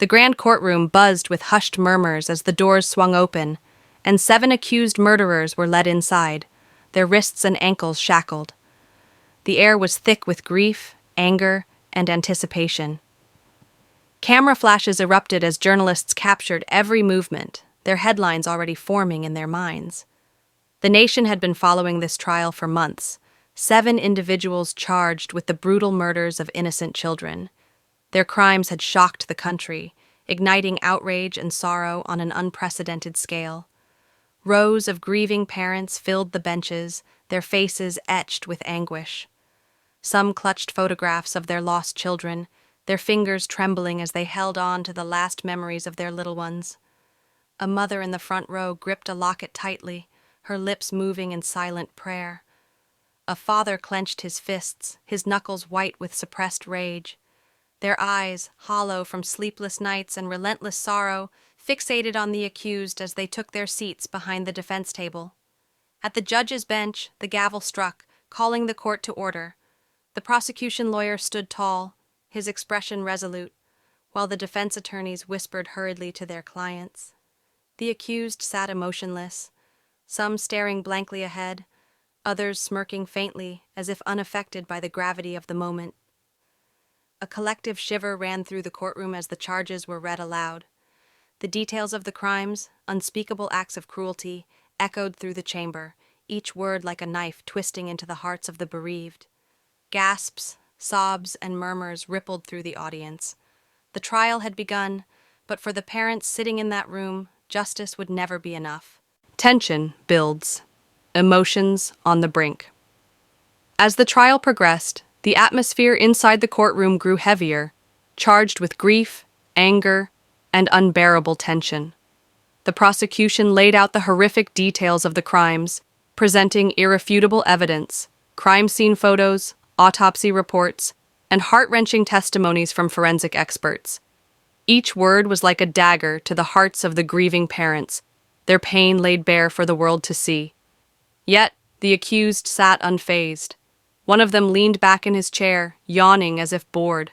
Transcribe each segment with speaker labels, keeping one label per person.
Speaker 1: The grand courtroom buzzed with hushed murmurs as the doors swung open, and 7 accused murderers were led inside, their wrists and ankles shackled. The air was thick with grief, anger, and anticipation. Camera flashes erupted as journalists captured every movement, their headlines already forming in their minds. The nation had been following this trial for months, 7 individuals charged with the brutal murders of innocent children. Their crimes had shocked the country, igniting outrage and sorrow on an unprecedented scale. Rows of grieving parents filled the benches, their faces etched with anguish. Some clutched photographs of their lost children, their fingers trembling as they held on to the last memories of their little ones. A mother in the front row gripped a locket tightly, her lips moving in silent prayer. A father clenched his fists, his knuckles white with suppressed rage. Their eyes, hollow from sleepless nights and relentless sorrow, fixated on the accused as they took their seats behind the defense table. At the judge's bench, the gavel struck, calling the court to order. The prosecution lawyer stood tall, his expression resolute, while the defense attorneys whispered hurriedly to their clients. The accused sat emotionless, some staring blankly ahead, others smirking faintly as if unaffected by the gravity of the moment. A collective shiver ran through the courtroom as the charges were read aloud. The details of the crimes, unspeakable acts of cruelty, echoed through the chamber, each word like a knife twisting into the hearts of the bereaved. Gasps, sobs, and murmurs rippled through the audience. The trial had begun, but for the parents sitting in that room, justice would never be enough. Tension builds, emotions on the brink. As the trial progressed, the atmosphere inside the courtroom grew heavier, charged with grief, anger, and unbearable tension. The prosecution laid out the horrific details of the crimes, presenting irrefutable evidence, crime scene photos, autopsy reports, and heart-wrenching testimonies from forensic experts. Each word was like a dagger to the hearts of the grieving parents, their pain laid bare for the world to see. Yet, the accused sat unfazed. One of them leaned back in his chair, yawning as if bored.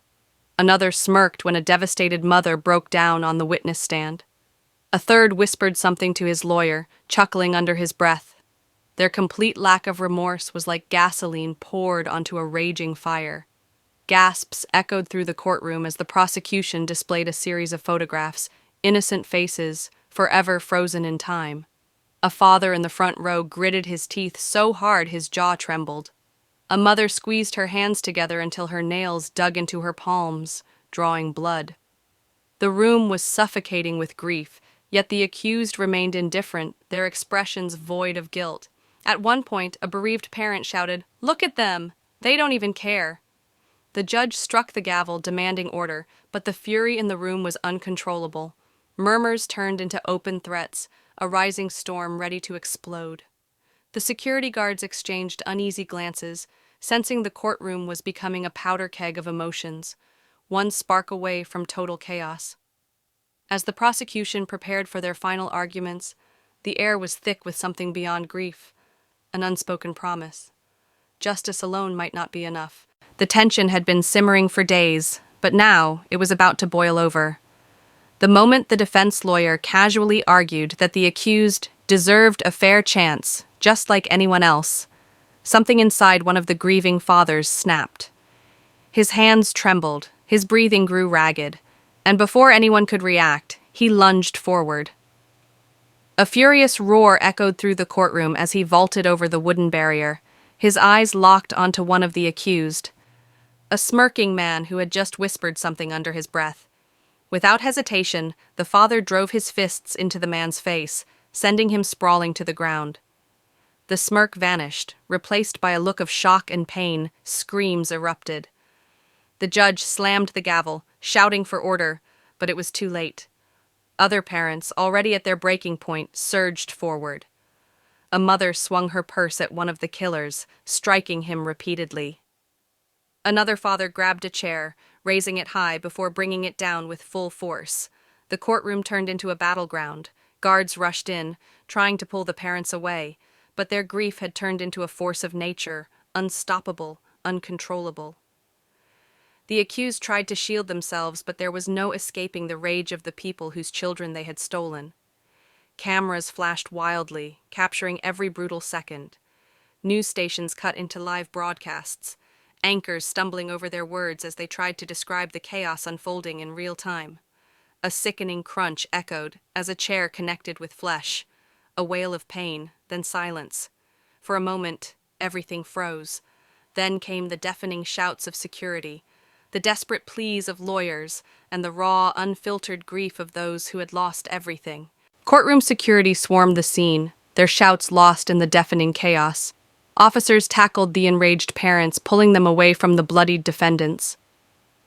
Speaker 1: Another smirked when a devastated mother broke down on the witness stand. A third whispered something to his lawyer, chuckling under his breath. Their complete lack of remorse was like gasoline poured onto a raging fire. Gasps echoed through the courtroom as the prosecution displayed a series of photographs, innocent faces, forever frozen in time. A father in the front row gritted his teeth so hard his jaw trembled. A mother squeezed her hands together until her nails dug into her palms, drawing blood. The room was suffocating with grief, yet the accused remained indifferent, their expressions void of guilt. At one point, a bereaved parent shouted, "Look at them! They don't even care!" The judge struck the gavel, demanding order, but the fury in the room was uncontrollable. Murmurs turned into open threats, a rising storm ready to explode. The security guards exchanged uneasy glances, sensing the courtroom was becoming a powder keg of emotions, one spark away from total chaos. As the prosecution prepared for their final arguments, the air was thick with something beyond grief, an unspoken promise. Justice alone might not be enough. The tension had been simmering for days, but now it was about to boil over. The moment the defense lawyer casually argued that the accused deserved a fair chance, just like anyone else, something inside one of the grieving fathers snapped. His hands trembled, his breathing grew ragged, and before anyone could react, he lunged forward. A furious roar echoed through the courtroom as he vaulted over the wooden barrier, his eyes locked onto one of the accused, a smirking man who had just whispered something under his breath. Without hesitation, the father drove his fists into the man's face, sending him sprawling to the ground. The smirk vanished, replaced by a look of shock and pain. Screams erupted. The judge slammed the gavel, shouting for order, but it was too late. Other parents, already at their breaking point, surged forward. A mother swung her purse at one of the killers, striking him repeatedly. Another father grabbed a chair, raising it high before bringing it down with full force. The courtroom turned into a battleground. Guards rushed in, trying to pull the parents away, but their grief had turned into a force of nature, unstoppable, uncontrollable. The accused tried to shield themselves, but there was no escaping the rage of the people whose children they had stolen. Cameras flashed wildly, capturing every brutal second. News stations cut into live broadcasts, anchors stumbling over their words as they tried to describe the chaos unfolding in real time. A sickening crunch echoed as a chair connected with flesh, a wail of pain, then silence. For a moment, everything froze. Then came the deafening shouts of security, the desperate pleas of lawyers, and the raw, unfiltered grief of those who had lost everything. Courtroom security swarmed the scene, their shouts lost in the deafening chaos. Officers tackled the enraged parents, pulling them away from the bloodied defendants.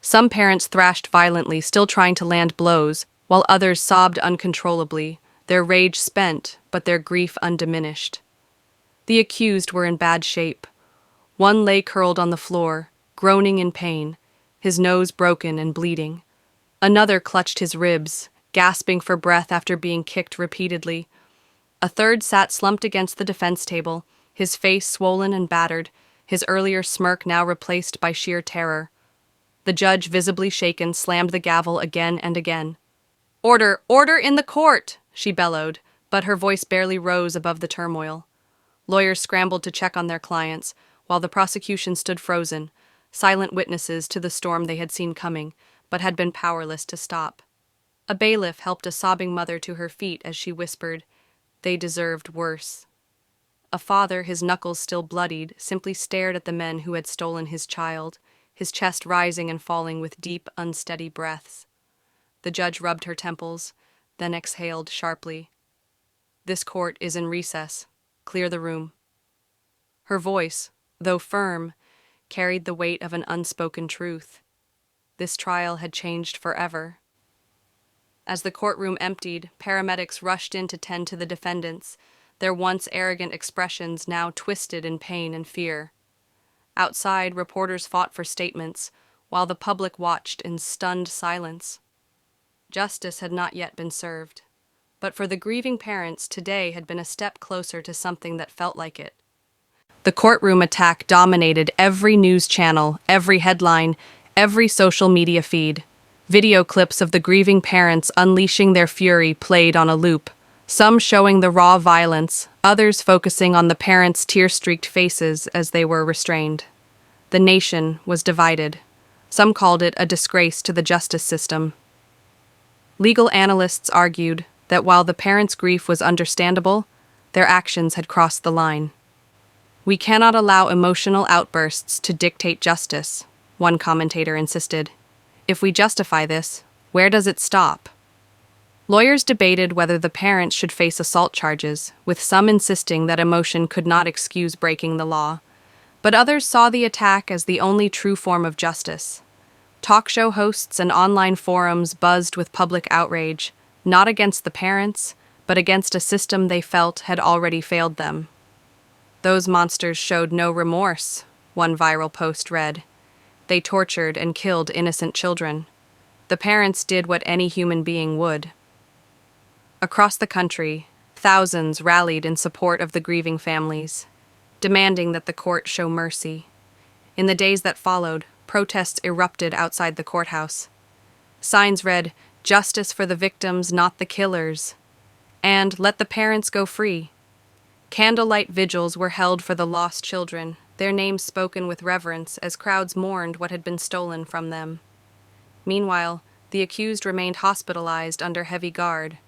Speaker 1: Some parents thrashed violently, still trying to land blows, while others sobbed uncontrollably, their rage spent, but their grief undiminished. The accused were in bad shape. One lay curled on the floor, groaning in pain, his nose broken and bleeding. Another clutched his ribs, gasping for breath after being kicked repeatedly. A third sat slumped against the defense table, his face swollen and battered, his earlier smirk now replaced by sheer terror. The judge, visibly shaken, slammed the gavel again and again. "Order! Order in the court!" she bellowed, but her voice barely rose above the turmoil. Lawyers scrambled to check on their clients, while the prosecution stood frozen, silent witnesses to the storm they had seen coming, but had been powerless to stop. A bailiff helped a sobbing mother to her feet as she whispered, "They deserved worse." A father, his knuckles still bloodied, simply stared at the men who had stolen his child, his chest rising and falling with deep, unsteady breaths. The judge rubbed her temples, then exhaled sharply. "This court is in recess. Clear the room." Her voice, though firm, carried the weight of an unspoken truth. This trial had changed forever. As the courtroom emptied, paramedics rushed in to tend to the defendants, their once arrogant expressions now twisted in pain and fear. Outside, reporters fought for statements, while the public watched in stunned silence. Justice had not yet been served, but for the grieving parents, today had been a step closer to something that felt like it. The courtroom attack dominated every news channel, every headline, every social media feed. Video clips of the grieving parents unleashing their fury played on a loop, some showing the raw violence, others focusing on the parents' tear-streaked faces as they were restrained. The nation was divided. Some called it a disgrace to the justice system. Legal analysts argued that while the parents' grief was understandable, their actions had crossed the line. "We cannot allow emotional outbursts to dictate justice," one commentator insisted. "If we justify this, where does it stop?" Lawyers debated whether the parents should face assault charges, with some insisting that emotion could not excuse breaking the law. But others saw the attack as the only true form of justice. Talk show hosts and online forums buzzed with public outrage, not against the parents, but against a system they felt had already failed them. "Those monsters showed no remorse," one viral post read. "They tortured and killed innocent children. The parents did what any human being would." Across the country, thousands rallied in support of the grieving families, demanding that the court show mercy. In the days that followed, protests erupted outside the courthouse. Signs read, "Justice for the victims, not the killers," and "Let the parents go free." Candlelight vigils were held for the lost children, their names spoken with reverence as crowds mourned what had been stolen from them. Meanwhile, the accused remained hospitalized under heavy guard.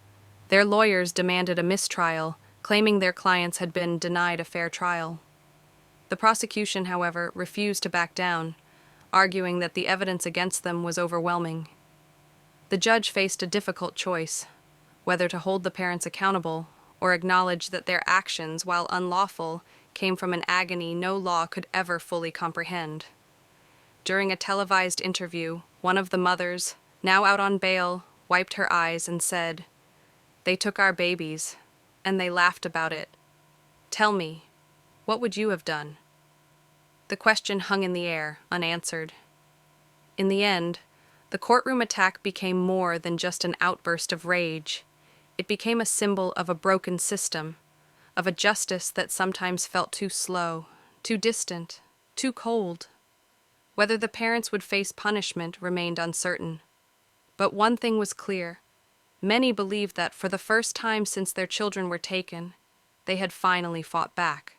Speaker 1: Their lawyers demanded a mistrial, claiming their clients had been denied a fair trial. The prosecution, however, refused to back down, arguing that the evidence against them was overwhelming. The judge faced a difficult choice, whether to hold the parents accountable or acknowledge that their actions, while unlawful, came from an agony no law could ever fully comprehend. During a televised interview, one of the mothers, now out on bail, wiped her eyes and said, "They took our babies, and they laughed about it. Tell me, what would you have done?" The question hung in the air, unanswered. In the end, the courtroom attack became more than just an outburst of rage. It became a symbol of a broken system, of a justice that sometimes felt too slow, too distant, too cold. Whether the parents would face punishment remained uncertain. But one thing was clear. Many believed that for the first time since their children were taken, they had finally fought back.